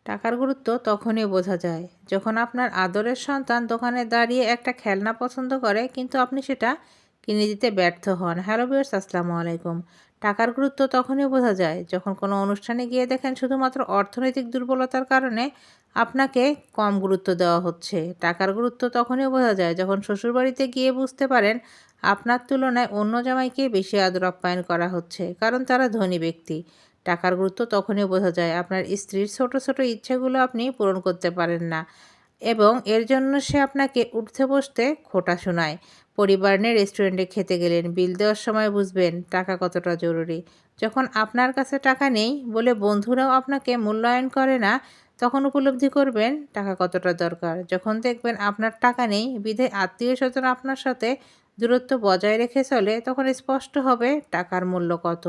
টাকার গুরুত্ব তখনই বোঝা যায় যখন আপনার আদরের সন্তান দোকানে দাঁড়িয়ে একটা খেলনা পছন্দ করে কিন্তু আপনি সেটা কিনে দিতে ব্যর্থ হন। হ্যালো ভিউয়ার্স, আসসালামু আলাইকুম। টাকার গুরুত্ব তখনই বোঝা যায় যখন কোনো অনুষ্ঠানে গিয়ে দেখেন শুধুমাত্র অর্থনৈতিক দুর্বলতার কারণে আপনাকে কম গুরুত্ব দেওয়া হচ্ছে। টাকার গুরুত্ব তখনই বোঝা যায় যখন শ্বশুরবাড়িতে গিয়ে বুঝতে পারেন আপনার তুলনায় অন্য জামাইকে বেশি আদর আপ্যায়ন করা হচ্ছে, কারণ তারা ধনী ব্যক্তি। টাকার গুরুত্ব তখনই বোঝা যায় আপনার স্ত্রীর ছোট ছোট ইচ্ছেগুলো আপনি পূরণ করতে পারেন না এবং এর জন্য সে আপনাকে উঠতে বসতে খোঁটা শোনায়। পরিবার নিয়ে রেস্টুরেন্টে খেতে গেলেন, বিল দেওয়ার সময় বুঝবেন টাকা কতটা জরুরি। যখন আপনার কাছে টাকা নেই বলে বন্ধুরাও আপনাকে মূল্যায়ন করে না, তখন উপলব্ধি করবেন টাকা কতটা দরকার। যখন দেখবেন আপনার টাকা নেই বিধায় আত্মীয় স্বজন আপনার সাথে দূরত্ব বজায় রেখে চলে, তখন স্পষ্ট হবে টাকার মূল্য কত।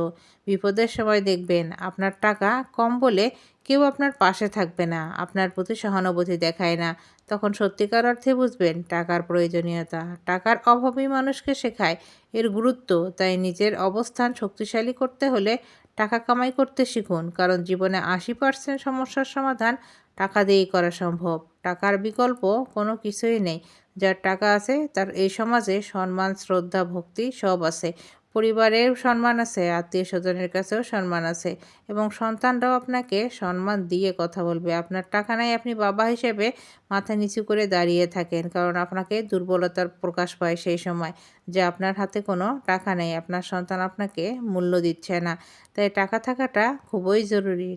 বিপদের সময় দেখবেন আপনার টাকা কম বলে কেউ আপনার পাশে থাকবে না, আপনার প্রতি সহানুভূতি দেখায় না। তখন সত্যিকার অর্থে বুঝবেন টাকার প্রয়োজনীয়তা। টাকার অভাবই মানুষকে শেখায় এর গুরুত্ব। তাই নিজের অবস্থান শক্তিশালী করতে হলে টাকা কামাই করতে শিখুন, কারণ জীবনে 80% সমস্যার সমাধান টাকা দিয়েই করা সম্ভব। টাকার বিকল্প কোনো কিছুই নেই। যার টাকা আছে তার এই সমাজে সম্মান, শ্রদ্ধা, ভক্তি সব আছে। পরিবারের সম্মান আছে, আত্মীয়স্বজনের কাছেও সম্মান আছে এবং সন্তানরাও আপনাকে সম্মান দিয়ে কথা বলবে। আপনার টাকা নাই, আপনি বাবা হিসেবে মাথা নিচু করে দাঁড়িয়ে থাকেন, কারণ আপনাকে দুর্বলতার প্রকাশ পায় সেই সময় যে আপনার হাতে কোনো টাকা নেই, আপনার সন্তান আপনাকে মূল্য দিচ্ছে না। তাই টাকা থাকাটা খুবই জরুরি।